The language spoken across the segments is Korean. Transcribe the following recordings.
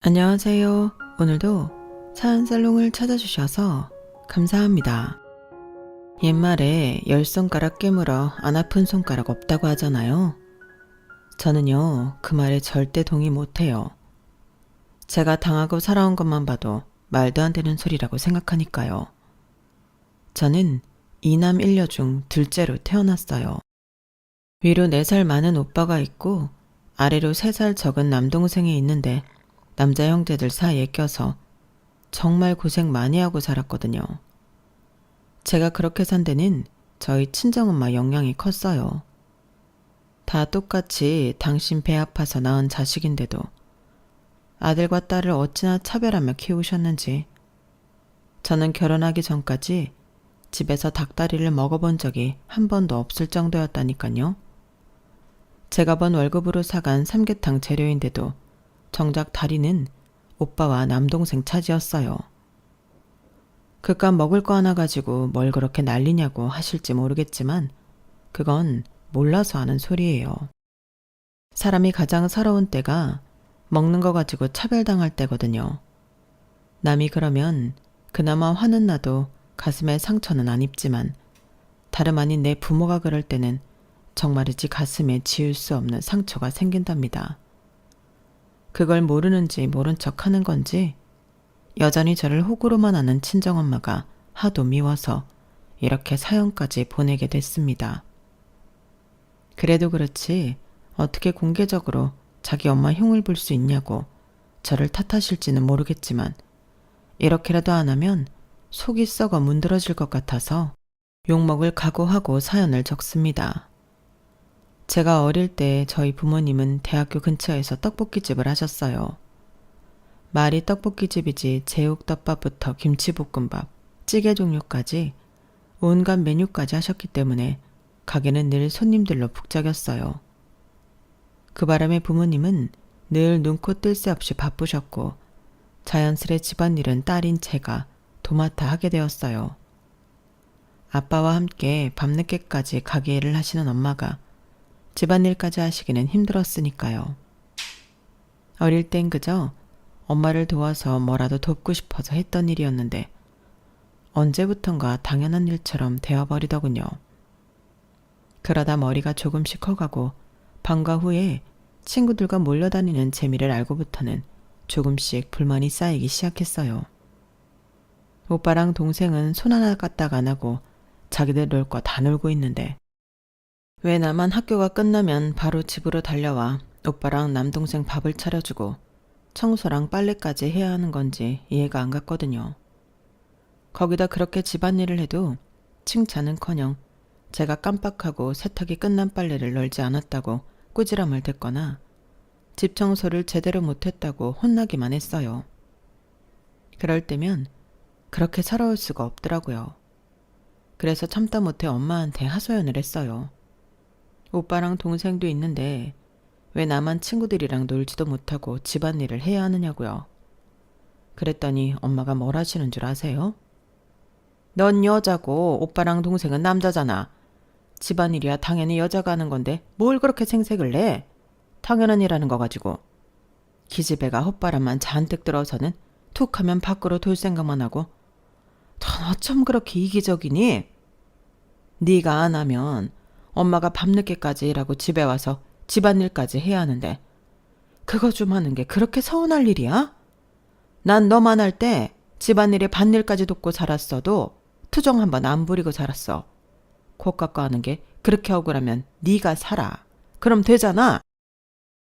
안녕하세요. 오늘도 사연살롱을 찾아주셔서 감사합니다. 옛말에 10손가락 깨물어 안 아픈 손가락 없다고 하잖아요. 저는요, 그 말에 절대 동의 못해요. 제가 당하고 살아온 것만 봐도 말도 안 되는 소리라고 생각하니까요. 저는 이남 1녀 중 둘째로 태어났어요. 위로 4살 많은 오빠가 있고 아래로 3살 적은 남동생이 있는데 남자 형제들 사이에 껴서 정말 고생 많이 하고 살았거든요. 제가 그렇게 산 데는 저희 친정엄마 영향이 컸어요. 다 똑같이 당신 배 아파서 낳은 자식인데도 아들과 딸을 어찌나 차별하며 키우셨는지. 저는 결혼하기 전까지 집에서 닭다리를 먹어본 적이 한 번도 없을 정도였다니까요. 제가 번 월급으로 사간 삼계탕 재료인데도 정작 다리는 오빠와 남동생 차지였어요. 그깟 먹을 거 하나 가지고 뭘 그렇게 난리냐고 하실지 모르겠지만 그건 몰라서 하는 소리예요. 사람이 가장 서러운 때가 먹는 거 가지고 차별당할 때거든요. 남이 그러면 그나마 화는 나도 가슴에 상처는 안 입지만 다름 아닌 내 부모가 그럴 때는 정말이지 가슴에 지울 수 없는 상처가 생긴답니다. 그걸 모르는지 모른 척 하는 건지 여전히 저를 호구로만 아는 친정엄마가 하도 미워서 이렇게 사연까지 보내게 됐습니다. 그래도 그렇지 어떻게 공개적으로 자기 엄마 흉을 볼 수 있냐고 저를 탓하실지는 모르겠지만 이렇게라도 안 하면 속이 썩어 문드러질 것 같아서 욕먹을 각오하고 사연을 적습니다. 제가 어릴 때 저희 부모님은 대학교 근처에서 떡볶이집을 하셨어요. 말이 떡볶이집이지 제육덮밥부터 김치볶음밥, 찌개 종류까지 온갖 메뉴까지 하셨기 때문에 가게는 늘 손님들로 북적였어요. 그 바람에 부모님은 늘 눈코 뜰 새 없이 바쁘셨고 자연스레 집안일은 딸인 제가 도맡아 하게 되었어요. 아빠와 함께 밤늦게까지 가게 일을 하시는 엄마가 집안일까지 하시기는 힘들었으니까요. 어릴 땐 그저 엄마를 도와서 뭐라도 돕고 싶어서 했던 일이었는데 언제부턴가 당연한 일처럼 되어버리더군요. 그러다 머리가 조금씩 커가고 방과 후에 친구들과 몰려다니는 재미를 알고부터는 조금씩 불만이 쌓이기 시작했어요. 오빠랑 동생은 손 하나 까딱 안 하고 자기들 놀 거 다 놀고 있는데 왜 나만 학교가 끝나면 바로 집으로 달려와 오빠랑 남동생 밥을 차려주고 청소랑 빨래까지 해야 하는 건지 이해가 안 갔거든요. 거기다 그렇게 집안일을 해도 칭찬은커녕 제가 깜빡하고 세탁이 끝난 빨래를 널지 않았다고 꾸지람을 듣거나 집 청소를 제대로 못했다고 혼나기만 했어요. 그럴 때면 그렇게 살아올 수가 없더라고요. 그래서 참다 못해 엄마한테 하소연을 했어요. 오빠랑 동생도 있는데 왜 나만 친구들이랑 놀지도 못하고 집안일을 해야 하느냐고요. 그랬더니 엄마가 뭘 하시는 줄 아세요? 넌 여자고 오빠랑 동생은 남자잖아. 집안일이야 당연히 여자가 하는 건데 뭘 그렇게 생색을 내? 당연한 일 하는 거 가지고. 기집애가 헛바람만 잔뜩 들어서는 툭 하면 밖으로 돌 생각만 하고 넌 어쩜 그렇게 이기적이니? 네가 안 하면 엄마가 밤늦게까지 일하고 집에 와서 집안일까지 해야 하는데 그거 좀 하는 게 그렇게 서운할 일이야? 난 너만 할 때 집안일에 밭일까지 돕고 살았어도 투정 한번 안 부리고 살았어. 코 깎아 하는 게 그렇게 억울하면 네가 살아. 그럼 되잖아.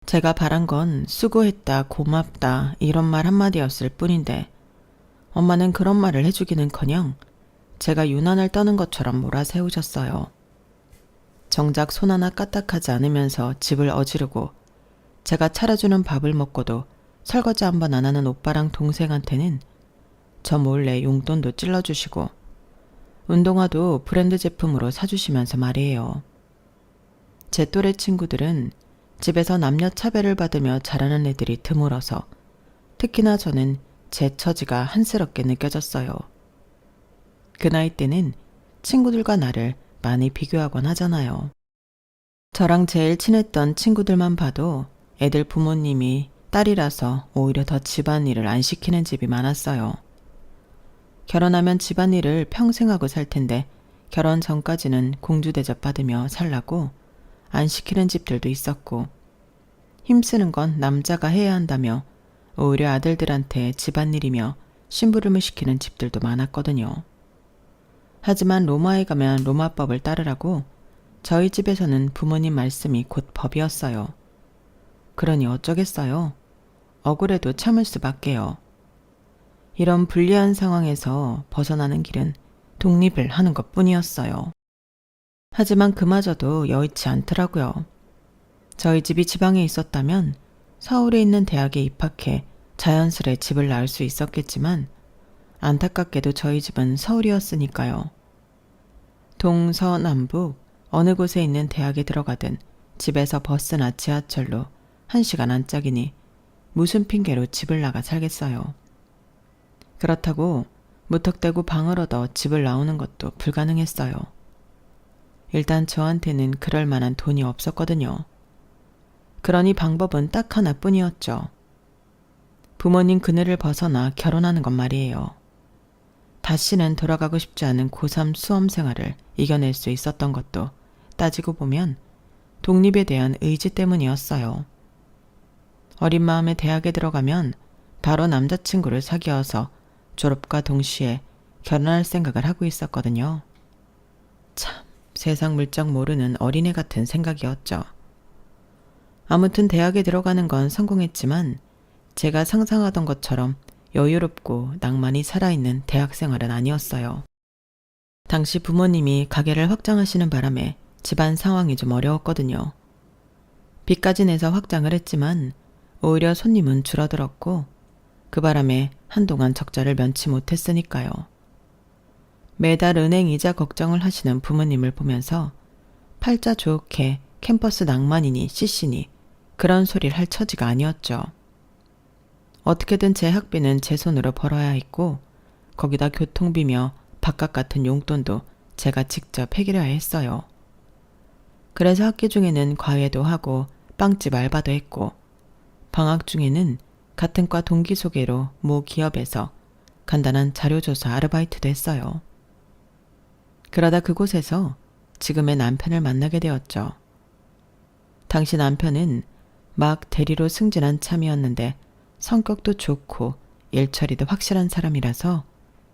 제가 바란 건 수고했다, 고맙다 이런 말 한마디였을 뿐인데 엄마는 그런 말을 해주기는커녕 제가 유난을 떠는 것처럼 몰아세우셨어요. 정작 손 하나 까딱하지 않으면서 집을 어지르고 제가 차려주는 밥을 먹고도 설거지 한번 안 하는 오빠랑 동생한테는 저 몰래 용돈도 찔러주시고 운동화도 브랜드 제품으로 사주시면서 말이에요. 제 또래 친구들은 집에서 남녀 차별을 받으며 자라는 애들이 드물어서 특히나 저는 제 처지가 한스럽게 느껴졌어요. 그 나이 때는 친구들과 나를 많이 비교하곤 하잖아요. 저랑 제일 친했던 친구들만 봐도 애들 부모님이 딸이라서 오히려 더 집안일을 안 시키는 집이 많았어요. 결혼하면 집안일을 평생 하고 살 텐데 결혼 전까지는 공주 대접 받으며 살라고 안 시키는 집들도 있었고, 힘쓰는 건 남자가 해야 한다며 오히려 아들들한테 집안일이며 심부름을 시키는 집들도 많았거든요. 하지만 로마에 가면 로마법을 따르라고 저희 집에서는 부모님 말씀이 곧 법이었어요. 그러니 어쩌겠어요. 억울해도 참을 수밖에요. 이런 불리한 상황에서 벗어나는 길은 독립을 하는 것뿐이었어요. 하지만 그마저도 여의치 않더라고요. 저희 집이 지방에 있었다면 서울에 있는 대학에 입학해 자연스레 집을 나을 수 있었겠지만 안타깝게도 저희 집은 서울이었으니까요. 동서남북 어느 곳에 있는 대학에 들어가든 집에서 버스나 지하철로 1시간 안짝이니 무슨 핑계로 집을 나가 살겠어요. 그렇다고 무턱대고 방을 얻어 집을 나오는 것도 불가능했어요. 일단 저한테는 그럴 만한 돈이 없었거든요. 그러니 방법은 딱 하나뿐이었죠. 부모님 그늘을 벗어나 결혼하는 것 말이에요. 다시는 돌아가고 싶지 않은 고3 수험 생활을 이겨낼 수 있었던 것도 따지고 보면 독립에 대한 의지 때문이었어요. 어린 마음에 대학에 들어가면 바로 남자친구를 사귀어서 졸업과 동시에 결혼할 생각을 하고 있었거든요. 참, 세상 물정 모르는 어린애 같은 생각이었죠. 아무튼 대학에 들어가는 건 성공했지만 제가 상상하던 것처럼 여유롭고 낭만이 살아있는 대학 생활은 아니었어요. 당시 부모님이 가게를 확장하시는 바람에 집안 상황이 좀 어려웠거든요. 빚까지 내서 확장을 했지만 오히려 손님은 줄어들었고 그 바람에 한동안 적자를 면치 못했으니까요. 매달 은행 이자 걱정을 하시는 부모님을 보면서 팔자 좋게 캠퍼스 낭만이니 CC니 그런 소리를 할 처지가 아니었죠. 어떻게든 제 학비는 제 손으로 벌어야 했고 거기다 교통비며 밥값 같은 용돈도 제가 직접 해결해야 했어요. 그래서 학기 중에는 과외도 하고 빵집 알바도 했고 방학 중에는 같은 과 동기 소개로 모 기업에서 간단한 자료조사 아르바이트도 했어요. 그러다 그곳에서 지금의 남편을 만나게 되었죠. 당시 남편은 막 대리로 승진한 참이었는데 성격도 좋고 일처리도 확실한 사람이라서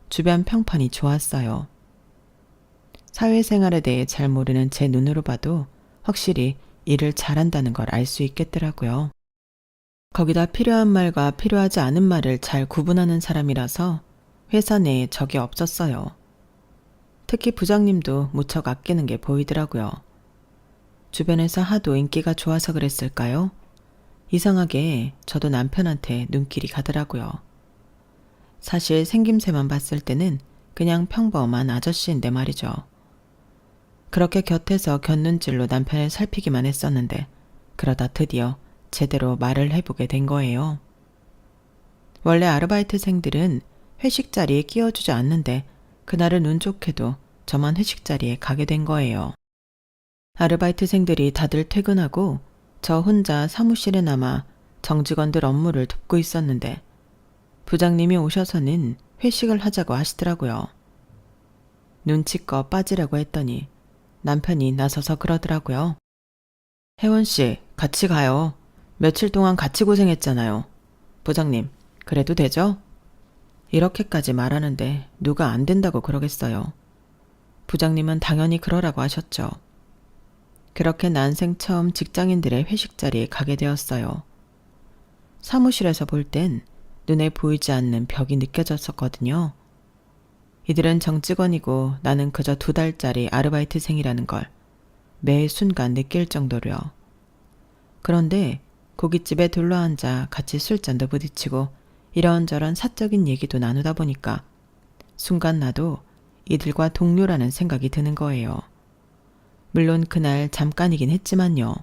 주변 평판이 좋았어요. 사회생활에 대해 잘 모르는 제 눈으로 봐도 확실히 일을 잘한다는 걸 알 수 있겠더라고요. 거기다 필요한 말과 필요하지 않은 말을 잘 구분하는 사람이라서 회사 내에 적이 없었어요. 특히 부장님도 무척 아끼는 게 보이더라고요. 주변에서 하도 인기가 좋아서 그랬을까요? 이상하게 저도 남편한테 눈길이 가더라고요. 사실 생김새만 봤을 때는 그냥 평범한 아저씨인데 말이죠. 그렇게 곁에서 곁눈질로 남편을 살피기만 했었는데 그러다 드디어 제대로 말을 해보게 된 거예요. 원래 아르바이트생들은 회식 자리에 끼워주지 않는데 그날은 운 좋게도 저만 회식 자리에 가게 된 거예요. 아르바이트생들이 다들 퇴근하고 저 혼자 사무실에 남아 정직원들 업무를 돕고 있었는데 부장님이 오셔서는 회식을 하자고 하시더라고요. 눈치껏 빠지라고 했더니 남편이 나서서 그러더라고요. 혜원씨, 같이 가요. 며칠 동안 같이 고생했잖아요. 부장님, 그래도 되죠? 이렇게까지 말하는데 누가 안 된다고 그러겠어요. 부장님은 당연히 그러라고 하셨죠. 그렇게 난생 처음 직장인들의 회식 자리에 가게 되었어요. 사무실에서 볼 땐 눈에 보이지 않는 벽이 느껴졌었거든요. 이들은 정직원이고 나는 그저 2달짜리 아르바이트생이라는 걸 매 순간 느낄 정도로요. 그런데 고깃집에 둘러앉아 같이 술잔도 부딪히고 이런저런 사적인 얘기도 나누다 보니까 순간 나도 이들과 동료라는 생각이 드는 거예요. 물론 그날 잠깐이긴 했지만요.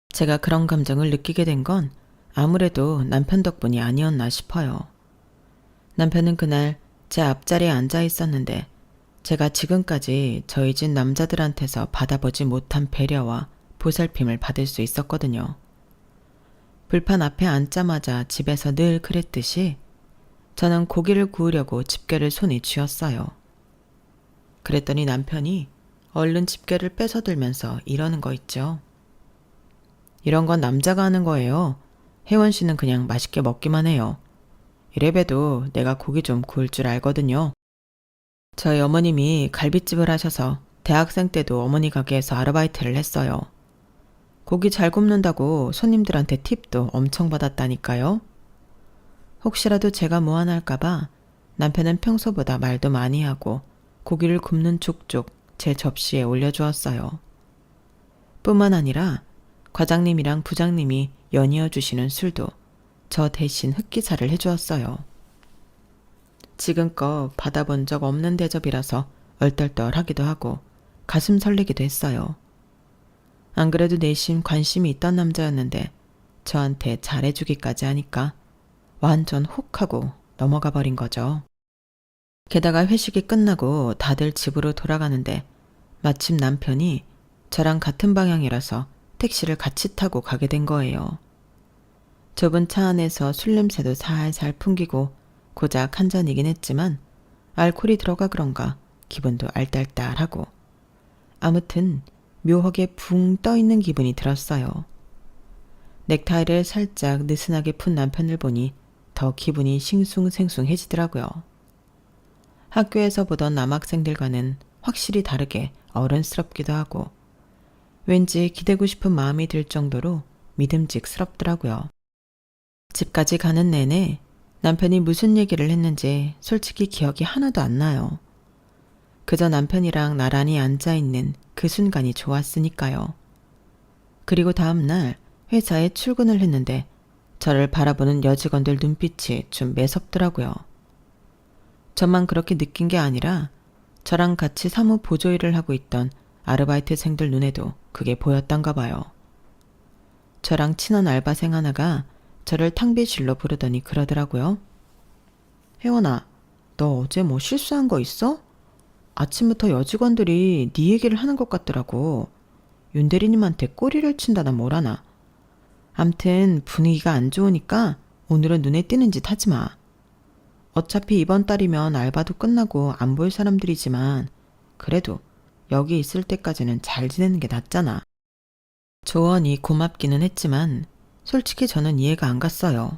제가 그런 감정을 느끼게 된 건 아무래도 남편 덕분이 아니었나 싶어요. 남편은 그날 제 앞자리에 앉아 있었는데 제가 지금까지 저희 집 남자들한테서 받아보지 못한 배려와 보살핌을 받을 수 있었거든요. 불판 앞에 앉자마자 집에서 늘 그랬듯이 저는 고기를 구우려고 집게를 손에 쥐었어요. 그랬더니 남편이 얼른 집게를 뺏어들면서 이러는 거 있죠. 이런 건 남자가 하는 거예요. 혜원 씨는 그냥 맛있게 먹기만 해요. 이래봬도 내가 고기 좀 구울 줄 알거든요. 저희 어머님이 갈비집을 하셔서 대학생 때도 어머니 가게에서 아르바이트를 했어요. 고기 잘 굽는다고 손님들한테 팁도 엄청 받았다니까요. 혹시라도 제가 무안할까봐 남편은 평소보다 말도 많이 하고 고기를 굽는 족족 제 접시에 올려주었어요. 뿐만 아니라 과장님이랑 부장님이 연이어 주시는 술도 저 대신 흑기사를 해주었어요. 지금껏 받아본 적 없는 대접이라서 얼떨떨하기도 하고 가슴 설레기도 했어요. 안 그래도 내심 관심이 있던 남자였는데 저한테 잘해주기까지 하니까 완전 혹하고 넘어가 버린 거죠. 게다가 회식이 끝나고 다들 집으로 돌아가는데 마침 남편이 저랑 같은 방향이라서 택시를 같이 타고 가게 된 거예요. 좁은 차 안에서 술 냄새도 살살 풍기고 고작 한 잔이긴 했지만 알코올이 들어가 그런가 기분도 알딸딸하고 아무튼 묘하게 붕 떠있는 기분이 들었어요. 넥타이를 살짝 느슨하게 푼 남편을 보니 더 기분이 싱숭생숭해지더라고요. 학교에서 보던 남학생들과는 확실히 다르게 어른스럽기도 하고 왠지 기대고 싶은 마음이 들 정도로 믿음직스럽더라고요. 집까지 가는 내내 남편이 무슨 얘기를 했는지 솔직히 기억이 하나도 안 나요. 그저 남편이랑 나란히 앉아있는 그 순간이 좋았으니까요. 그리고 다음날 회사에 출근을 했는데 저를 바라보는 여직원들 눈빛이 좀 매섭더라고요. 저만 그렇게 느낀 게 아니라 저랑 같이 사무 보조일을 하고 있던 아르바이트생들 눈에도 그게 보였던가 봐요. 저랑 친한 알바생 하나가 저를 탕비실로 부르더니 그러더라고요. 혜원아, 너 어제 뭐 실수한 거 있어? 아침부터 여직원들이 네 얘기를 하는 것 같더라고. 윤 대리님한테 꼬리를 친다나 뭐라나. 암튼 분위기가 안 좋으니까 오늘은 눈에 띄는 짓 하지 마. 어차피 이번 달이면 알바도 끝나고 안 볼 사람들이지만 그래도 여기 있을 때까지는 잘 지내는 게 낫잖아. 조언이 고맙기는 했지만 솔직히 저는 이해가 안 갔어요.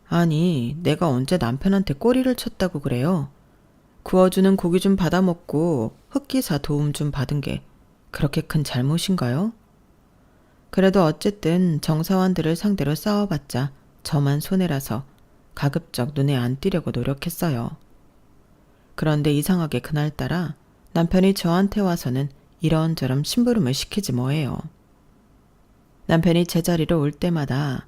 아니, 내가 언제 남편한테 꼬리를 쳤다고 그래요? 구워주는 고기 좀 받아먹고 흑기사 도움 좀 받은 게 그렇게 큰 잘못인가요? 그래도 어쨌든 정사원들을 상대로 싸워봤자 저만 손해라서 가급적 눈에 안 띄려고 노력했어요. 그런데 이상하게 그날따라 남편이 저한테 와서는 이런저런 심부름을 시키지 뭐예요. 남편이 제자리로 올 때마다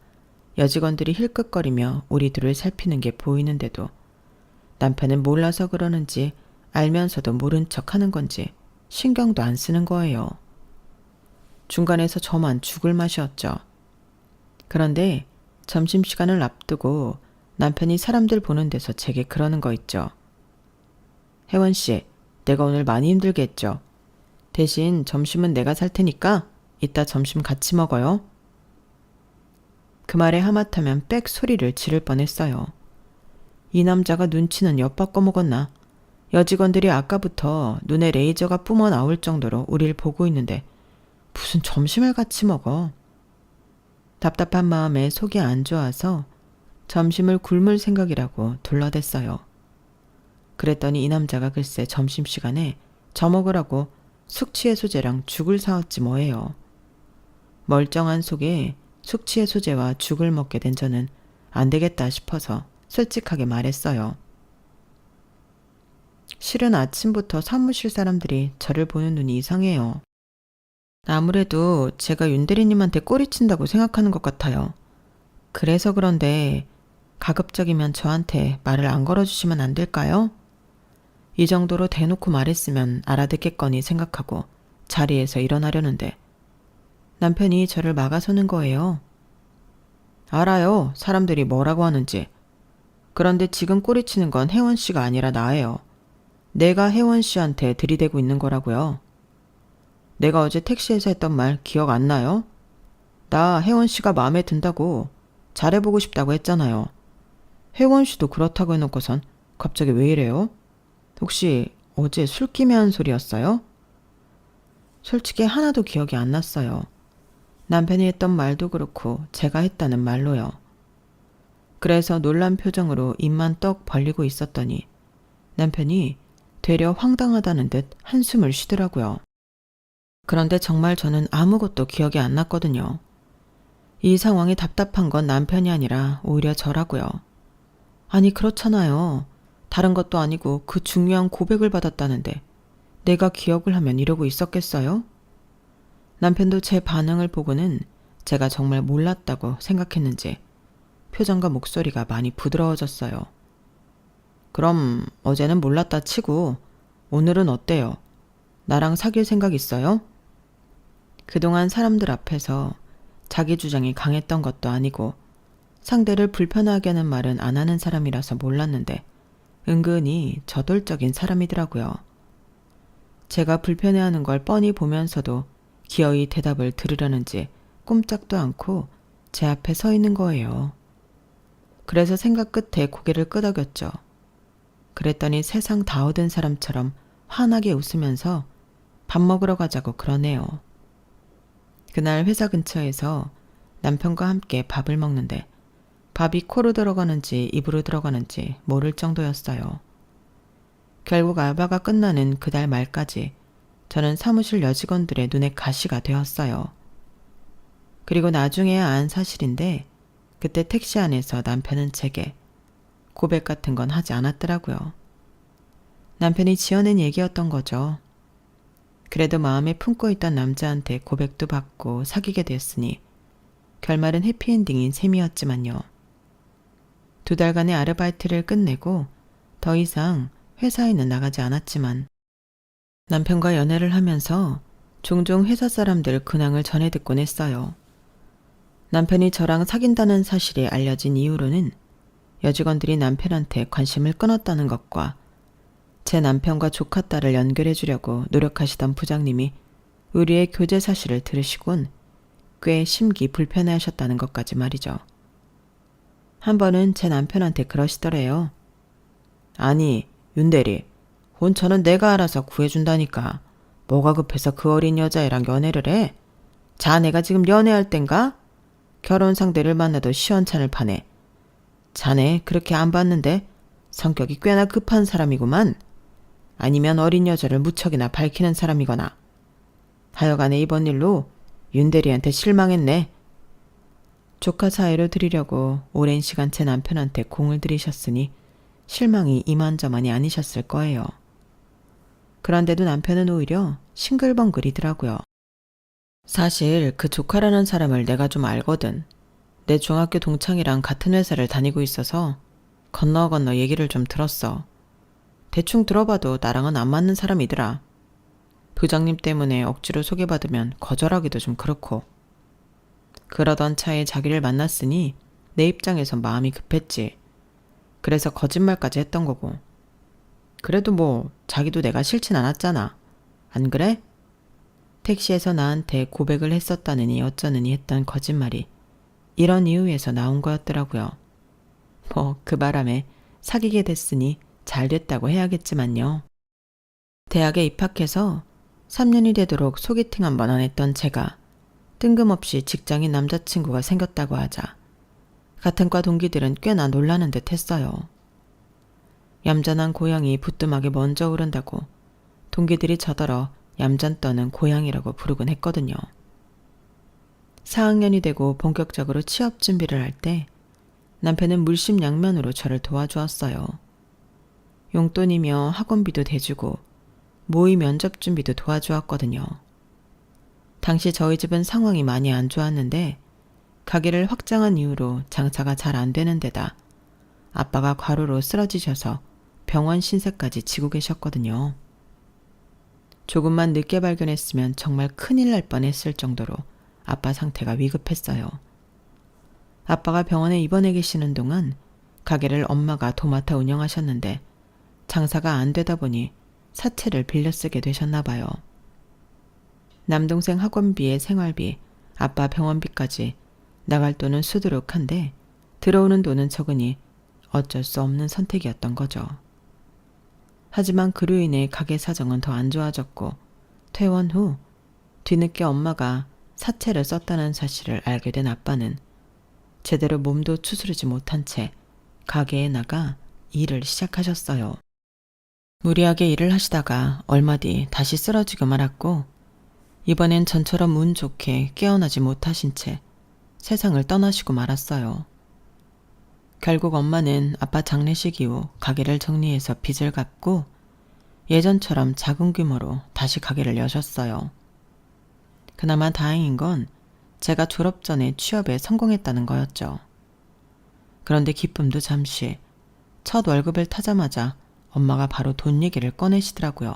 여직원들이 힐끗거리며 우리 둘을 살피는 게 보이는데도 남편은 몰라서 그러는지 알면서도 모른 척하는 건지 신경도 안 쓰는 거예요. 중간에서 저만 죽을 맛이었죠. 그런데 점심시간을 앞두고 남편이 사람들 보는 데서 제게 그러는 거 있죠. 혜원 씨, 내가 오늘 많이 힘들게 했죠. 대신 점심은 내가 살 테니까 이따 점심 같이 먹어요. 그 말에 하마터면 빽 소리를 지를 뻔했어요. 이 남자가 눈치는 엿바꿔 먹었나? 여직원들이 아까부터 눈에 레이저가 뿜어 나올 정도로 우릴 보고 있는데 무슨 점심을 같이 먹어? 답답한 마음에 속이 안 좋아서 점심을 굶을 생각이라고 둘러댔어요. 그랬더니 이 남자가 글쎄 점심시간에 저 먹으라고 숙취해소제랑 죽을 사왔지 뭐예요. 멀쩡한 속에 숙취해소제와 죽을 먹게 된 저는 안 되겠다 싶어서 솔직하게 말했어요. 실은 아침부터 사무실 사람들이 저를 보는 눈이 이상해요. 아무래도 제가 윤 대리님한테 꼬리친다고 생각하는 것 같아요. 그래서 그런데 가급적이면 저한테 말을 안 걸어주시면 안 될까요? 이 정도로 대놓고 말했으면 알아듣겠거니 생각하고 자리에서 일어나려는데 남편이 저를 막아서는 거예요. 알아요. 사람들이 뭐라고 하는지. 그런데 지금 꼬리치는 건 혜원 씨가 아니라 나예요. 내가 혜원 씨한테 들이대고 있는 거라고요. 내가 어제 택시에서 했던 말 기억 안 나요? 나 혜원 씨가 마음에 든다고 잘해보고 싶다고 했잖아요. 혜원 씨도 그렇다고 해놓고선 갑자기 왜 이래요? 혹시 어제 술김에 한 소리였어요? 솔직히 하나도 기억이 안 났어요. 남편이 했던 말도 그렇고 제가 했다는 말로요. 그래서 놀란 표정으로 입만 떡 벌리고 있었더니 남편이 되려 황당하다는 듯 한숨을 쉬더라고요. 그런데 정말 저는 아무것도 기억이 안 났거든요. 이 상황이 답답한 건 남편이 아니라 오히려 저라고요. 아니 그렇잖아요. 다른 것도 아니고 그 중요한 고백을 받았다는데 내가 기억을 하면 이러고 있었겠어요? 남편도 제 반응을 보고는 제가 정말 몰랐다고 생각했는지 표정과 목소리가 많이 부드러워졌어요. 그럼 어제는 몰랐다 치고 오늘은 어때요? 나랑 사귈 생각 있어요? 그동안 사람들 앞에서 자기 주장이 강했던 것도 아니고 상대를 불편하게 하는 말은 안 하는 사람이라서 몰랐는데 은근히 저돌적인 사람이더라고요. 제가 불편해하는 걸 뻔히 보면서도 기어이 대답을 들으려는지 꼼짝도 않고 제 앞에 서 있는 거예요. 그래서 생각 끝에 고개를 끄덕였죠. 그랬더니 세상 다 얻은 사람처럼 환하게 웃으면서 밥 먹으러 가자고 그러네요. 그날 회사 근처에서 남편과 함께 밥을 먹는데 밥이 코로 들어가는지 입으로 들어가는지 모를 정도였어요. 결국 알바가 끝나는 그달 말까지 저는 사무실 여직원들의 눈에 가시가 되었어요. 그리고 나중에야 안 사실인데 그때 택시 안에서 남편은 제게 고백 같은 건 하지 않았더라고요. 남편이 지어낸 얘기였던 거죠. 그래도 마음에 품고 있던 남자한테 고백도 받고 사귀게 됐으니 결말은 해피엔딩인 셈이었지만요. 2달간의 아르바이트를 끝내고 더 이상 회사에는 나가지 않았지만 남편과 연애를 하면서 종종 회사 사람들 근황을 전해 듣곤 했어요. 남편이 저랑 사귄다는 사실이 알려진 이후로는 여직원들이 남편한테 관심을 끊었다는 것과 제 남편과 조카 딸을 연결해 주려고 노력하시던 부장님이 우리의 교제 사실을 들으시곤 꽤 심기 불편해하셨다는 것까지 말이죠. 한 번은 제 남편한테 그러시더래요. 아니, 윤대리, 혼처는 내가 알아서 구해준다니까. 뭐가 급해서 그 어린 여자애랑 연애를 해? 자네가 지금 연애할 땐가? 결혼 상대를 만나도 시원찮을 판에. 자네 그렇게 안 봤는데 성격이 꽤나 급한 사람이구만. 아니면 어린 여자를 무척이나 밝히는 사람이거나. 하여간에 이번 일로 윤대리한테 실망했네. 조카 사이로 드리려고 오랜 시간 제 남편한테 공을 들이셨으니 실망이 이만저만이 아니셨을 거예요. 그런데도 남편은 오히려 싱글벙글이더라고요. 사실 그 조카라는 사람을 내가 좀 알거든. 내 중학교 동창이랑 같은 회사를 다니고 있어서 건너 얘기를 좀 들었어. 대충 들어봐도 나랑은 안 맞는 사람이더라. 부장님 때문에 억지로 소개받으면 거절하기도 좀 그렇고. 그러던 차에 자기를 만났으니 내 입장에선 마음이 급했지. 그래서 거짓말까지 했던 거고. 그래도 뭐 자기도 내가 싫진 않았잖아. 안 그래? 택시에서 나한테 고백을 했었다느니 어쩌느니 했던 거짓말이 이런 이유에서 나온 거였더라고요. 뭐 그 바람에 사귀게 됐으니 잘 됐다고 해야겠지만요. 대학에 입학해서 3년이 되도록 소개팅 한 번 안 했던 제가 뜬금없이 직장인 남자친구가 생겼다고 하자 같은 과 동기들은 꽤나 놀라는 듯 했어요. 얌전한 고양이 부뚜막에 먼저 오른다고 동기들이 저더러 얌전 떠는 고양이라고 부르곤 했거든요. 4학년이 되고 본격적으로 취업 준비를 할 때 남편은 물심양면으로 저를 도와주었어요. 용돈이며 학원비도 대주고 모의 면접 준비도 도와주었거든요. 당시 저희 집은 상황이 많이 안 좋았는데 가게를 확장한 이후로 장사가 잘 안 되는 데다 아빠가 과로로 쓰러지셔서 병원 신세까지 지고 계셨거든요. 조금만 늦게 발견했으면 정말 큰일 날 뻔했을 정도로 아빠 상태가 위급했어요. 아빠가 병원에 입원해 계시는 동안 가게를 엄마가 도맡아 운영하셨는데 장사가 안 되다 보니 사채를 빌려 쓰게 되셨나 봐요. 남동생 학원비에 생활비, 아빠 병원비까지 나갈 돈은 수두룩한데 들어오는 돈은 적으니 어쩔 수 없는 선택이었던 거죠. 하지만 그로 인해 가게 사정은 더 안 좋아졌고 퇴원 후 뒤늦게 엄마가 사채를 썼다는 사실을 알게 된 아빠는 제대로 몸도 추스르지 못한 채 가게에 나가 일을 시작하셨어요. 무리하게 일을 하시다가 얼마 뒤 다시 쓰러지고 말았고 이번엔 전처럼 운 좋게 깨어나지 못하신 채 세상을 떠나시고 말았어요. 결국 엄마는 아빠 장례식 이후 가게를 정리해서 빚을 갚고 예전처럼 작은 규모로 다시 가게를 여셨어요. 그나마 다행인 건 제가 졸업 전에 취업에 성공했다는 거였죠. 그런데 기쁨도 잠시, 첫 월급을 타자마자 엄마가 바로 돈 얘기를 꺼내시더라고요.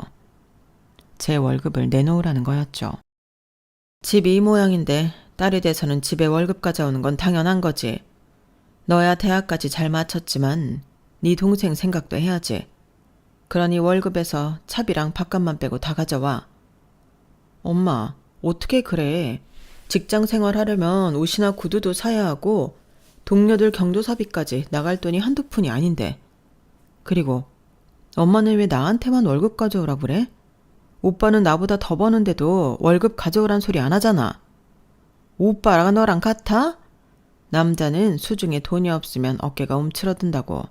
제 월급을 내놓으라는 거였죠. 집이 이 모양인데 딸이 돼서는 집에 월급 가져오는 건 당연한 거지. 너야 대학까지 잘 마쳤지만 네 동생 생각도 해야지. 그러니 월급에서 차비랑 밥값만 빼고 다 가져와. 엄마, 어떻게 그래? 직장 생활하려면 옷이나 구두도 사야 하고 동료들 경조사비까지 나갈 돈이 한두 푼이 아닌데. 그리고 엄마는 왜 나한테만 월급 가져오라 그래? 오빠는 나보다 더 버는데도 월급 가져오란 소리 안 하잖아. 오빠랑 너랑 같아? 남자는 수중에 돈이 없으면 어깨가 움츠러든다고.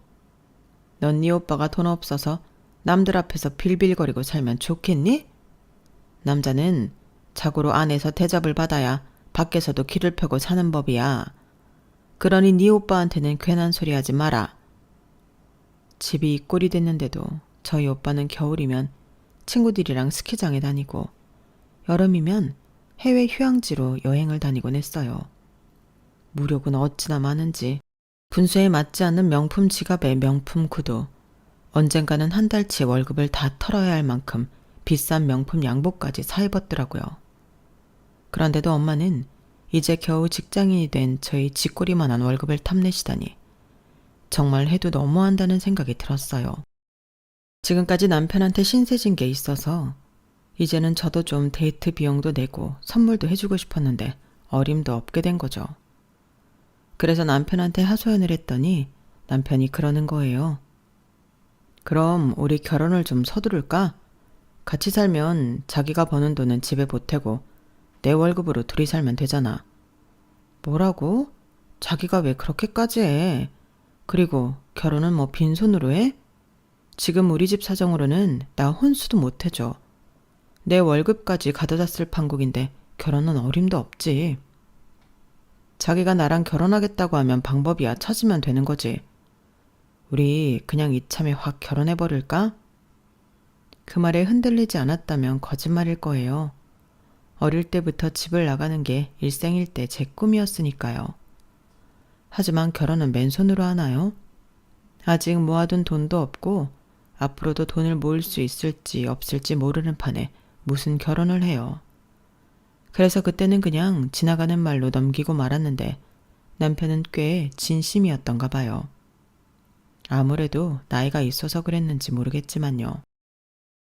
넌 네 오빠가 돈 없어서 남들 앞에서 빌빌거리고 살면 좋겠니? 남자는 자고로 안에서 대접을 받아야 밖에서도 길을 펴고 사는 법이야. 그러니 네 오빠한테는 괜한 소리 하지 마라. 집이 이 꼴이 됐는데도 저희 오빠는 겨울이면 친구들이랑 스키장에 다니고 여름이면 해외 휴양지로 여행을 다니곤 했어요. 무력은 어찌나 많은지 분수에 맞지 않는 명품 지갑에 명품 구두, 언젠가는 한 달치 월급을 다 털어야 할 만큼 비싼 명품 양복까지 사 입었더라고요. 그런데도 엄마는 이제 겨우 직장인이 된 저희 쥐꼬리만한 월급을 탐내시다니 정말 해도 너무한다는 생각이 들었어요. 지금까지 남편한테 신세진 게 있어서 이제는 저도 좀 데이트 비용도 내고 선물도 해주고 싶었는데 어림도 없게 된 거죠. 그래서 남편한테 하소연을 했더니 남편이 그러는 거예요. 그럼 우리 결혼을 좀 서두를까? 같이 살면 자기가 버는 돈은 집에 보태고 내 월급으로 둘이 살면 되잖아. 뭐라고? 자기가 왜 그렇게까지 해? 그리고 결혼은 뭐 빈손으로 해? 지금 우리 집 사정으로는 나 혼수도 못 해줘. 내 월급까지 가져다 쓸 판국인데 결혼은 어림도 없지. 자기가 나랑 결혼하겠다고 하면 방법이야 찾으면 되는 거지. 우리 그냥 이참에 확 결혼해버릴까? 그 말에 흔들리지 않았다면 거짓말일 거예요. 어릴 때부터 집을 나가는 게 일생일대 제 꿈이었으니까요. 하지만 결혼은 맨손으로 하나요? 아직 모아둔 돈도 없고 앞으로도 돈을 모을 수 있을지 없을지 모르는 판에 무슨 결혼을 해요. 그래서 그때는 그냥 지나가는 말로 넘기고 말았는데 남편은 꽤 진심이었던가 봐요. 아무래도 나이가 있어서 그랬는지 모르겠지만요.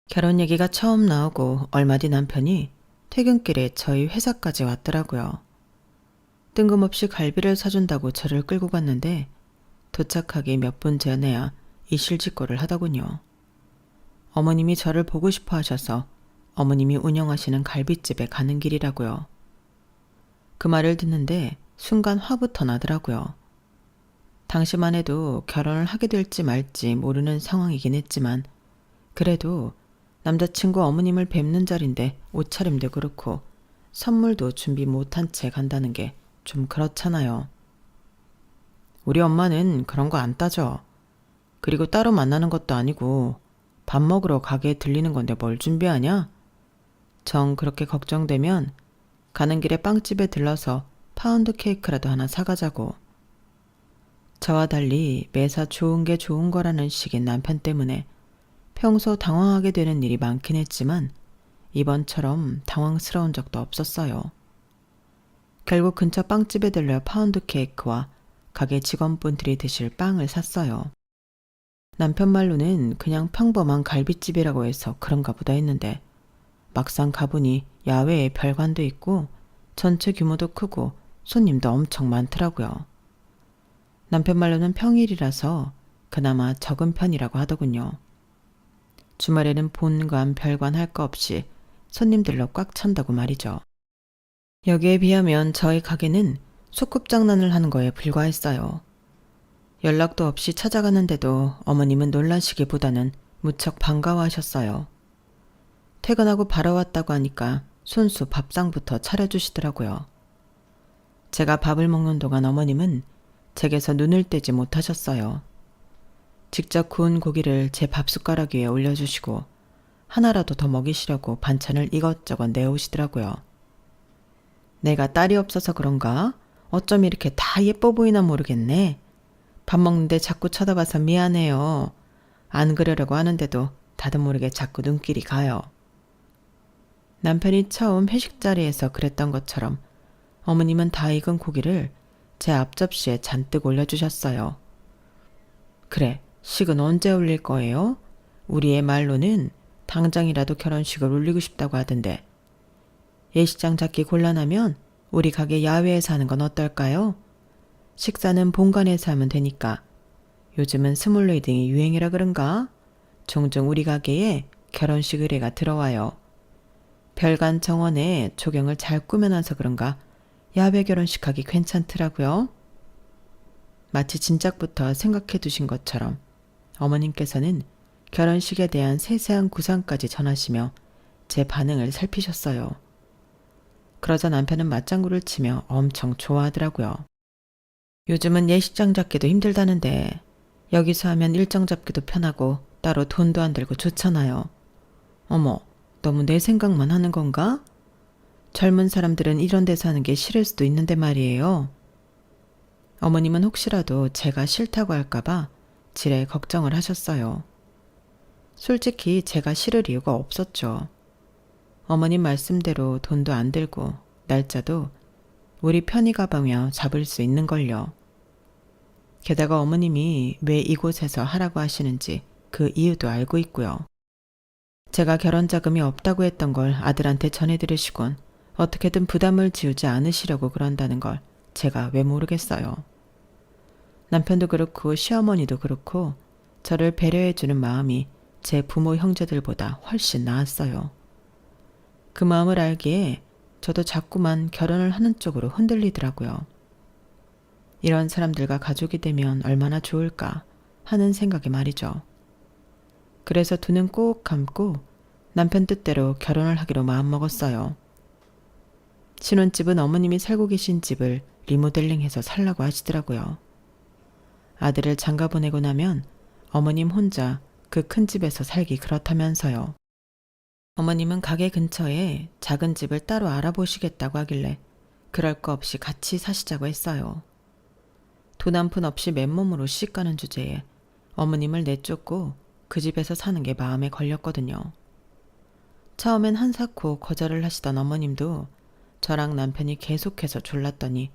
결혼 얘기가 처음 나오고 얼마 뒤 남편이 퇴근길에 저희 회사까지 왔더라고요. 뜬금없이 갈비를 사준다고 저를 끌고 갔는데 도착하기 몇 분 전에야 이실직고를 하더군요. 어머님이 저를 보고 싶어 하셔서 어머님이 운영하시는 갈비집에 가는 길이라고요. 그 말을 듣는데 순간 화부터 나더라고요. 당시만 해도 결혼을 하게 될지 말지 모르는 상황이긴 했지만 그래도 남자친구 어머님을 뵙는 자리인데 옷차림도 그렇고 선물도 준비 못한 채 간다는 게 좀 그렇잖아요. 우리 엄마는 그런 거 안 따져. 그리고 따로 만나는 것도 아니고 밥 먹으러 가게에 들리는 건데 뭘 준비하냐? 정 그렇게 걱정되면 가는 길에 빵집에 들러서 파운드 케이크라도 하나 사가자고. 저와 달리 매사 좋은 게 좋은 거라는 식의 남편 때문에 평소 당황하게 되는 일이 많긴 했지만 이번처럼 당황스러운 적도 없었어요. 결국 근처 빵집에 들려 파운드 케이크와 가게 직원분들이 드실 빵을 샀어요. 남편 말로는 그냥 평범한 갈비집이라고 해서 그런가 보다 했는데 막상 가보니 야외에 별관도 있고 전체 규모도 크고 손님도 엄청 많더라고요. 남편 말로는 평일이라서 그나마 적은 편이라고 하더군요. 주말에는 본관, 별관 할 거 없이 손님들로 꽉 찬다고 말이죠. 여기에 비하면 저희 가게는 소꿉장난을 하는 거에 불과했어요. 연락도 없이 찾아가는데도 어머님은 놀라시기보다는 무척 반가워하셨어요. 퇴근하고 바로 왔다고 하니까 손수 밥상부터 차려주시더라고요. 제가 밥을 먹는 동안 어머님은 제게서 눈을 떼지 못하셨어요. 직접 구운 고기를 제 밥숟가락 위에 올려주시고 하나라도 더 먹이시려고 반찬을 이것저것 내오시더라고요. 내가 딸이 없어서 그런가? 어쩜 이렇게 다 예뻐 보이나 모르겠네. 밥 먹는데 자꾸 쳐다봐서 미안해요. 안 그러려고 하는데도 다들 모르게 자꾸 눈길이 가요. 남편이 처음 회식 자리에서 그랬던 것처럼 어머님은 다 익은 고기를 제 앞접시에 잔뜩 올려주셨어요. 그래, 식은 언제 올릴 거예요? 우리 애 말로는 당장이라도 결혼식을 올리고 싶다고 하던데. 예식장 잡기 곤란하면 우리 가게 야외에서 하는 건 어떨까요? 식사는 본관에서 하면 되니까. 요즘은 스몰웨딩이 유행이라 그런가? 종종 우리 가게에 결혼식 의뢰가 들어와요. 별관 정원에 조경을 잘 꾸며놔서 그런가 야외 결혼식 하기 괜찮더라고요. 마치 진작부터 생각해 두신 것처럼 어머님께서는 결혼식에 대한 세세한 구상까지 전하시며 제 반응을 살피셨어요. 그러자 남편은 맞장구를 치며 엄청 좋아하더라고요. 요즘은 예식장 잡기도 힘들다는데 여기서 하면 일정 잡기도 편하고 따로 돈도 안 들고 좋잖아요. 어머, 너무 내 생각만 하는 건가? 젊은 사람들은 이런 데서 하는 게 싫을 수도 있는데 말이에요. 어머님은 혹시라도 제가 싫다고 할까봐 지레 걱정을 하셨어요. 솔직히 제가 싫을 이유가 없었죠. 어머님 말씀대로 돈도 안 들고 날짜도 우리 편히 가보며 잡을 수 있는걸요. 게다가 어머님이 왜 이곳에서 하라고 하시는지 그 이유도 알고 있고요. 제가 결혼 자금이 없다고 했던 걸 아들한테 전해드리시곤 어떻게든 부담을 지우지 않으시려고 그런다는 걸 제가 왜 모르겠어요. 남편도 그렇고 시어머니도 그렇고 저를 배려해주는 마음이 제 부모 형제들보다 훨씬 나았어요. 그 마음을 알기에 저도 자꾸만 결혼을 하는 쪽으로 흔들리더라고요. 이런 사람들과 가족이 되면 얼마나 좋을까 하는 생각에 말이죠. 그래서 두 눈 꼭 감고 남편 뜻대로 결혼을 하기로 마음먹었어요. 신혼집은 어머님이 살고 계신 집을 리모델링해서 살라고 하시더라고요. 아들을 장가 보내고 나면 어머님 혼자 그 큰 집에서 살기 그렇다면서요. 어머님은 가게 근처에 작은 집을 따로 알아보시겠다고 하길래 그럴 거 없이 같이 사시자고 했어요. 돈 한 푼 없이 맨몸으로 시집가는 주제에 어머님을 내쫓고 그 집에서 사는 게 마음에 걸렸거든요. 처음엔 한사코 거절을 하시던 어머님도 저랑 남편이 계속해서 졸랐더니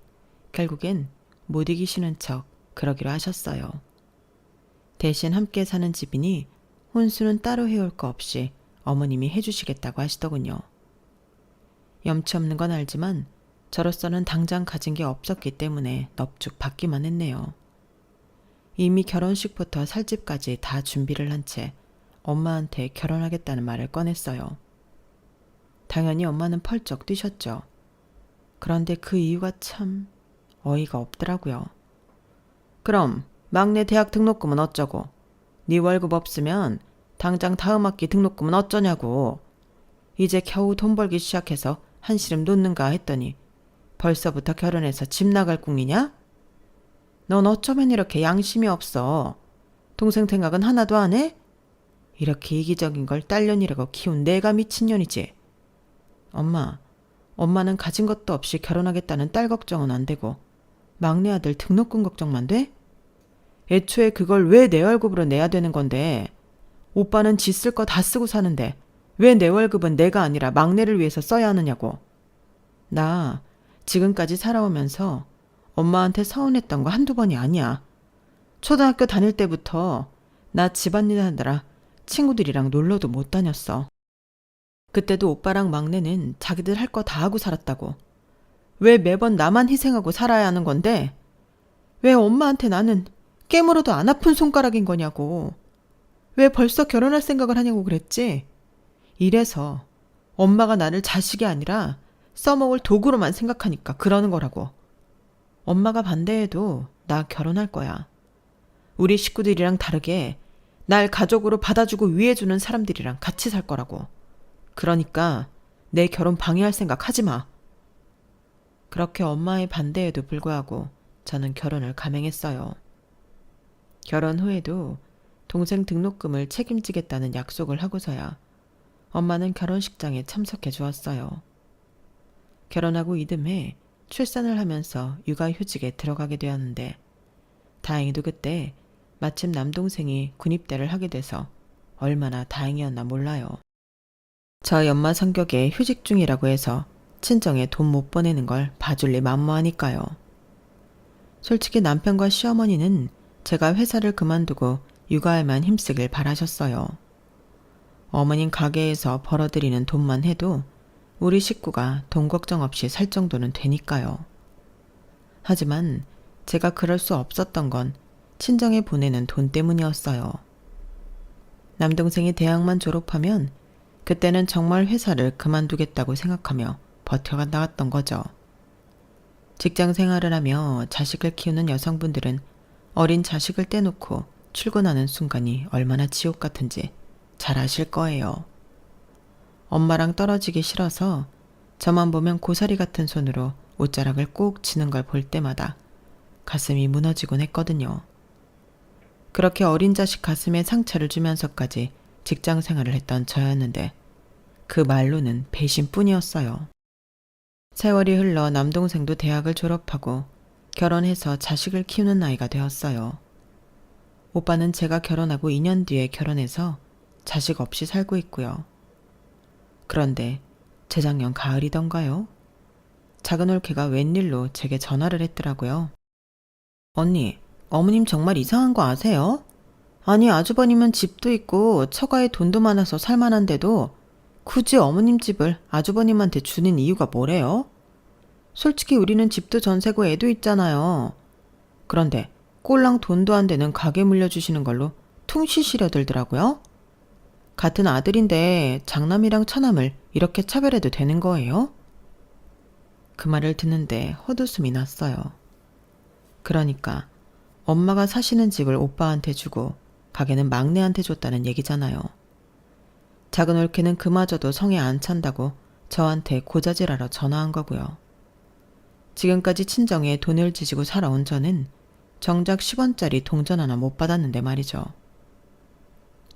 결국엔 못 이기시는 척 그러기로 하셨어요. 대신 함께 사는 집이니 혼수는 따로 해올 거 없이 어머님이 해주시겠다고 하시더군요. 염치 없는 건 알지만 저로서는 당장 가진 게 없었기 때문에 넙죽 받기만 했네요. 이미 결혼식부터 살집까지 다 준비를 한 채 엄마한테 결혼하겠다는 말을 꺼냈어요. 당연히 엄마는 펄쩍 뛰셨죠. 그런데 그 이유가 참 어이가 없더라고요. 그럼 막내 대학 등록금은 어쩌고? 네 월급 없으면 당장 다음 학기 등록금은 어쩌냐고. 이제 겨우 돈 벌기 시작해서 한시름 놓는가 했더니 벌써부터 결혼해서 집 나갈 꿈이냐? 넌 어쩌면 이렇게 양심이 없어. 동생 생각은 하나도 안 해? 이렇게 이기적인 걸 딸년이라고 키운 내가 미친년이지. 엄마는 가진 것도 없이 결혼하겠다는 딸 걱정은 안 되고 막내 아들 등록금 걱정만 돼? 애초에 그걸 왜 내 월급으로 내야 되는 건데. 오빠는 지 쓸 거 다 쓰고 사는데 왜 내 월급은 내가 아니라 막내를 위해서 써야 하느냐고. 나 지금까지 살아오면서 엄마한테 서운했던 거 한두 번이 아니야. 초등학교 다닐 때부터 나 집안일 하느라 친구들이랑 놀러도 못 다녔어. 그때도 오빠랑 막내는 자기들 할 거 다 하고 살았다고. 왜 매번 나만 희생하고 살아야 하는 건데? 왜 엄마한테 나는 깨물어도 안 아픈 손가락인 거냐고. 왜 벌써 결혼할 생각을 하냐고 그랬지. 이래서 엄마가 나를 자식이 아니라 써먹을 도구로만 생각하니까 그러는 거라고. 엄마가 반대해도 나 결혼할 거야. 우리 식구들이랑 다르게 날 가족으로 받아주고 위해주는 사람들이랑 같이 살 거라고. 그러니까 내 결혼 방해할 생각 하지 마. 그렇게 엄마의 반대에도 불구하고 저는 결혼을 감행했어요. 결혼 후에도 동생 등록금을 책임지겠다는 약속을 하고서야 엄마는 결혼식장에 참석해 주었어요. 결혼하고 이듬해 출산을 하면서 육아휴직에 들어가게 되었는데 다행히도 그때 마침 남동생이 군입대를 하게 돼서 얼마나 다행이었나 몰라요. 저희 엄마 성격에 휴직 중이라고 해서 친정에 돈 못 보내는 걸 봐줄 리 만무하니까요. 솔직히 남편과 시어머니는 제가 회사를 그만두고 육아에만 힘쓰길 바라셨어요. 어머님 가게에서 벌어들이는 돈만 해도 우리 식구가 돈 걱정 없이 살 정도는 되니까요. 하지만 제가 그럴 수 없었던 건 친정에 보내는 돈 때문이었어요. 남동생이 대학만 졸업하면 그때는 정말 회사를 그만두겠다고 생각하며 버텨가 나갔던 거죠. 직장 생활을 하며 자식을 키우는 여성분들은 어린 자식을 떼놓고 출근하는 순간이 얼마나 지옥 같은지 잘 아실 거예요. 엄마랑 떨어지기 싫어서 저만 보면 고사리 같은 손으로 옷자락을 꼭 치는 걸 볼 때마다 가슴이 무너지곤 했거든요. 그렇게 어린 자식 가슴에 상처를 주면서까지 직장 생활을 했던 저였는데 그 말로는 배신뿐이었어요. 세월이 흘러 남동생도 대학을 졸업하고 결혼해서 자식을 키우는 나이가 되었어요. 오빠는 제가 결혼하고 2년 뒤에 결혼해서 자식 없이 살고 있고요. 그런데 재작년 가을이던가요? 작은 올케가 웬일로 제게 전화를 했더라고요. 언니, 어머님 정말 이상한 거 아세요? 아니, 아주버님은 집도 있고 처가에 돈도 많아서 살만한데도 굳이 어머님 집을 아주버님한테 주는 이유가 뭐래요? 솔직히 우리는 집도 전세고 애도 있잖아요. 그런데 꼴랑 돈도 안 되는 가게 물려주시는 걸로 퉁치시려 들더라고요. 같은 아들인데 장남이랑 처남을 이렇게 차별해도 되는 거예요? 그 말을 듣는데 헛웃음이 났어요. 그러니까 엄마가 사시는 집을 오빠한테 주고 가게는 막내한테 줬다는 얘기잖아요. 작은 올케는 그마저도 성에 안 찬다고 저한테 고자질하러 전화한 거고요. 지금까지 친정에 돈을 지지고 살아온 저는 정작 10원짜리 동전 하나 못 받았는데 말이죠.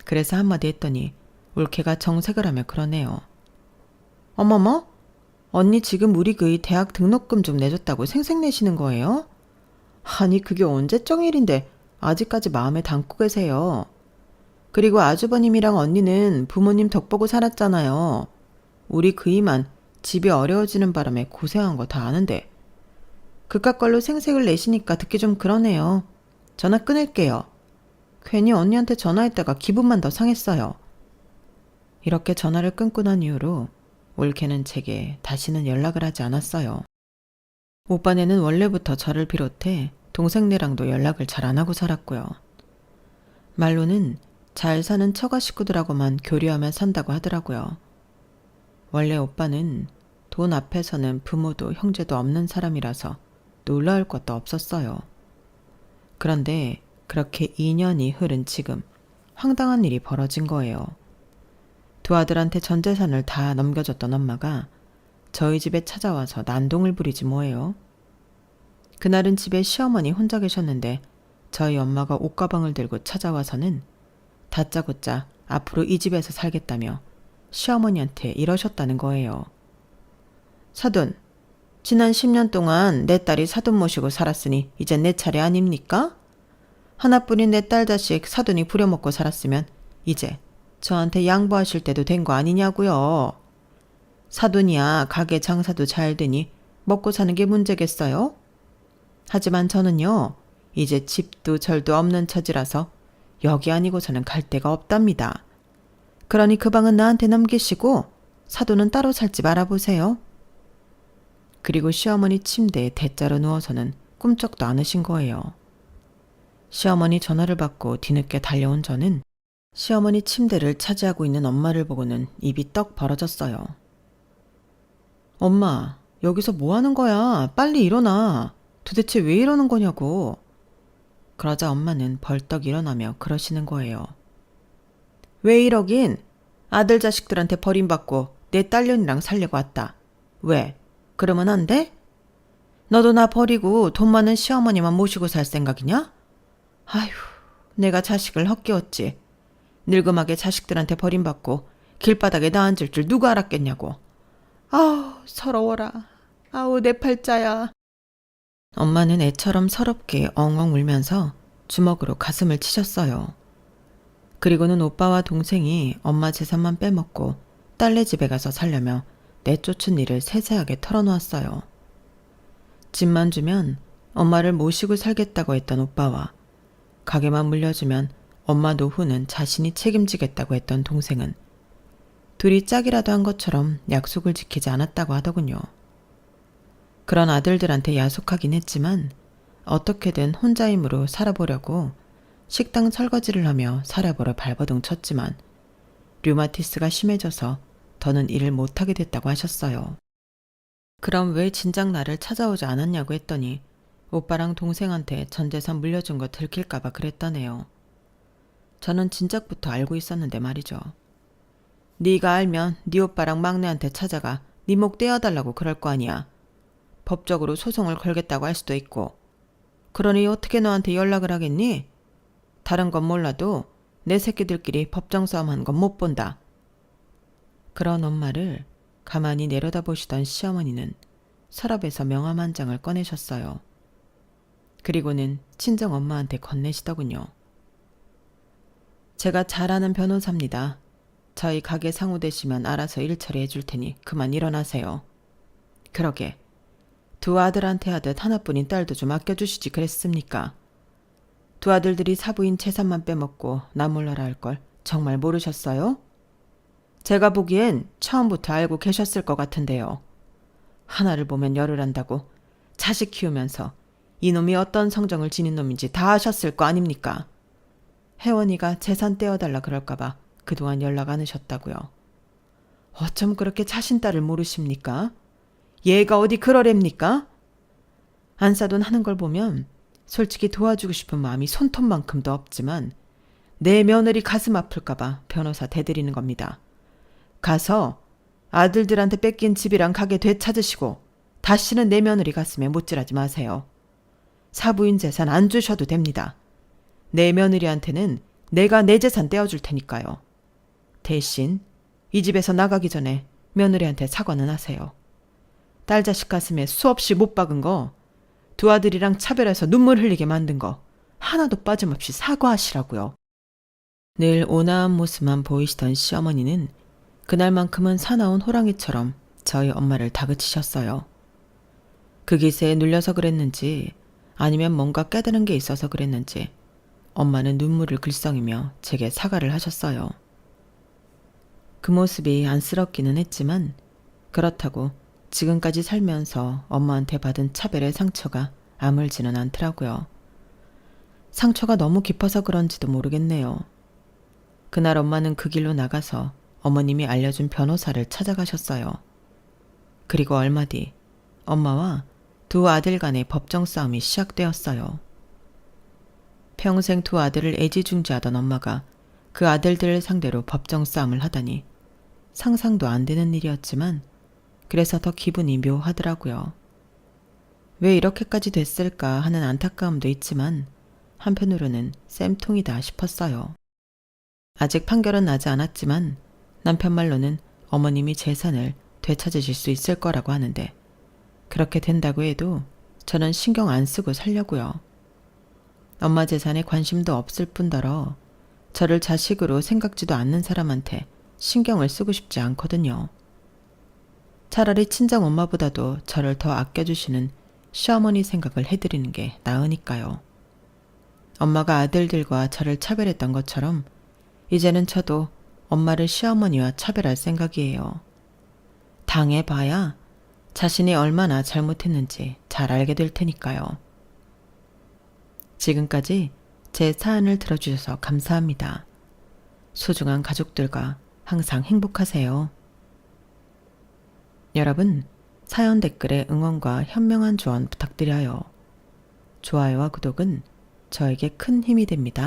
그래서 한마디 했더니 올케가 정색을 하며 그러네요. 어머머? 언니 지금 우리 그이 대학 등록금 좀 내줬다고 생색내시는 거예요? 아니 그게 언제적 일인데 아직까지 마음에 담고 계세요. 그리고 아주버님이랑 언니는 부모님 덕보고 살았잖아요. 우리 그이만 집이 어려워지는 바람에 고생한 거 다 아는데 그깟 걸로 생색을 내시니까 듣기 좀 그러네요. 전화 끊을게요. 괜히 언니한테 전화했다가 기분만 더 상했어요. 이렇게 전화를 끊고 난 이후로 올케는 제게 다시는 연락을 하지 않았어요. 오빠네는 원래부터 저를 비롯해 동생네랑도 연락을 잘 안 하고 살았고요. 말로는 잘 사는 처가 식구들하고만 교류하며 산다고 하더라고요. 원래 오빠는 돈 앞에서는 부모도 형제도 없는 사람이라서 놀라울 것도 없었어요. 그런데 그렇게 2년이 흐른 지금 황당한 일이 벌어진 거예요. 두 아들한테 전 재산을 다 넘겨줬던 엄마가 저희 집에 찾아와서 난동을 부리지 뭐예요. 그날은 집에 시어머니 혼자 계셨는데 저희 엄마가 옷가방을 들고 찾아와서는 다짜고짜 앞으로 이 집에서 살겠다며 시어머니한테 이러셨다는 거예요. 사돈, 지난 10년 동안 내 딸이 사돈 모시고 살았으니 이젠 내 차례 아닙니까? 하나뿐인 내 딸 자식 사돈이 부려먹고 살았으면 이제 저한테 양보하실 때도 된 거 아니냐고요. 사돈이야 가게 장사도 잘 되니 먹고 사는 게 문제겠어요? 하지만 저는요, 이제 집도 절도 없는 처지라서 여기 아니고서는 갈 데가 없답니다. 그러니 그 방은 나한테 넘기시고 사돈은 따로 살지 말아보세요. 그리고 시어머니 침대에 대자로 누워서는 꿈쩍도 않으신 거예요. 시어머니 전화를 받고 뒤늦게 달려온 저는 시어머니 침대를 차지하고 있는 엄마를 보고는 입이 떡 벌어졌어요. 엄마, 여기서 뭐 하는 거야? 빨리 일어나. 도대체 왜 이러는 거냐고. 그러자 엄마는 벌떡 일어나며 그러시는 거예요. 왜 이러긴? 아들 자식들한테 버림받고 내 딸년이랑 살려고 왔다. 왜? 그러면 안 돼? 너도 나 버리고 돈 많은 시어머니만 모시고 살 생각이냐? 아휴, 내가 자식을 헛기웠지. 늙음하게 자식들한테 버림받고 길바닥에 나 앉을 줄 누가 알았겠냐고. 아우, 서러워라. 아우, 내 팔자야. 엄마는 애처럼 서럽게 엉엉 울면서 주먹으로 가슴을 치셨어요. 그리고는 오빠와 동생이 엄마 재산만 빼먹고 딸네 집에 가서 살려며 내쫓은 일을 세세하게 털어놓았어요. 집만 주면 엄마를 모시고 살겠다고 했던 오빠와 가게만 물려주면 엄마 노후는 자신이 책임지겠다고 했던 동생은 둘이 짝이라도 한 것처럼 약속을 지키지 않았다고 하더군요. 그런 아들들한테 야속하긴 했지만 어떻게든 혼자 힘으로 살아보려고 식당 설거지를 하며 사려보러 발버둥 쳤지만 류마티스가 심해져서 더는 일을 못하게 됐다고 하셨어요. 그럼 왜 진작 나를 찾아오지 않았냐고 했더니 오빠랑 동생한테 전 재산 물려준 거 들킬까봐 그랬다네요. 저는 진작부터 알고 있었는데 말이죠. 네가 알면 네 오빠랑 막내한테 찾아가 네 목 떼어달라고 그럴 거 아니야. 법적으로 소송을 걸겠다고 할 수도 있고. 그러니 어떻게 너한테 연락을 하겠니? 다른 건 몰라도 내 새끼들끼리 법정 싸움하는 건 못 본다. 그런 엄마를 가만히 내려다보시던 시어머니는 서랍에서 명함 한 장을 꺼내셨어요. 그리고는 친정 엄마한테 건네시더군요. 제가 잘 아는 변호사입니다. 저희 가게 상호 되시면 알아서 일 처리해 줄 테니 그만 일어나세요. 그러게 두 아들한테 하듯 하나뿐인 딸도 좀 아껴주시지 그랬습니까? 두 아들들이 사부인 재산만 빼먹고 나 몰라라 할 걸 정말 모르셨어요? 제가 보기엔 처음부터 알고 계셨을 것 같은데요. 하나를 보면 열을 한다고 자식 키우면서 이놈이 어떤 성정을 지닌 놈인지 다 아셨을 거 아닙니까? 혜원이가 재산 떼어달라 그럴까봐 그동안 연락 안 하셨다고요. 어쩜 그렇게 자신 딸을 모르십니까? 얘가 어디 그러랍니까? 안사돈 하는 걸 보면 솔직히 도와주고 싶은 마음이 손톱만큼도 없지만 내 며느리 가슴 아플까봐 변호사 대드리는 겁니다. 가서 아들들한테 뺏긴 집이랑 가게 되찾으시고 다시는 내 며느리 가슴에 못질하지 마세요. 사부인 재산 안 주셔도 됩니다. 내 며느리한테는 내가 내 재산 떼어줄 테니까요. 대신 이 집에서 나가기 전에 며느리한테 사과는 하세요. 딸 자식 가슴에 수없이 못 박은 거, 두 아들이랑 차별해서 눈물 흘리게 만든 거 하나도 빠짐없이 사과하시라고요. 늘 온화한 모습만 보이시던 시어머니는 그날만큼은 사나운 호랑이처럼 저희 엄마를 다그치셨어요. 그 기세에 눌려서 그랬는지 아니면 뭔가 깨달은 게 있어서 그랬는지 엄마는 눈물을 글썽이며 제게 사과를 하셨어요. 그 모습이 안쓰럽기는 했지만 그렇다고 지금까지 살면서 엄마한테 받은 차별의 상처가 아물지는 않더라고요. 상처가 너무 깊어서 그런지도 모르겠네요. 그날 엄마는 그 길로 나가서 어머님이 알려준 변호사를 찾아가셨어요. 그리고 얼마 뒤 엄마와 두 아들 간의 법정 싸움이 시작되었어요. 평생 두 아들을 애지중지하던 엄마가 그 아들들을 상대로 법정 싸움을 하다니 상상도 안 되는 일이었지만 그래서 더 기분이 묘하더라고요. 왜 이렇게까지 됐을까 하는 안타까움도 있지만 한편으로는 쌤통이다 싶었어요. 아직 판결은 나지 않았지만 남편 말로는 어머님이 재산을 되찾으실 수 있을 거라고 하는데 그렇게 된다고 해도 저는 신경 안 쓰고 살려고요. 엄마 재산에 관심도 없을 뿐더러 저를 자식으로 생각지도 않는 사람한테 신경을 쓰고 싶지 않거든요. 차라리 친정 엄마보다도 저를 더 아껴주시는 시어머니 생각을 해드리는 게 나으니까요. 엄마가 아들들과 저를 차별했던 것처럼 이제는 저도 엄마를 시어머니와 차별할 생각이에요. 당해봐야 자신이 얼마나 잘못했는지 잘 알게 될 테니까요. 지금까지 제 사연을 들어주셔서 감사합니다. 소중한 가족들과 항상 행복하세요. 여러분, 사연 댓글에 응원과 현명한 조언 부탁드려요. 좋아요와 구독은 저에게 큰 힘이 됩니다.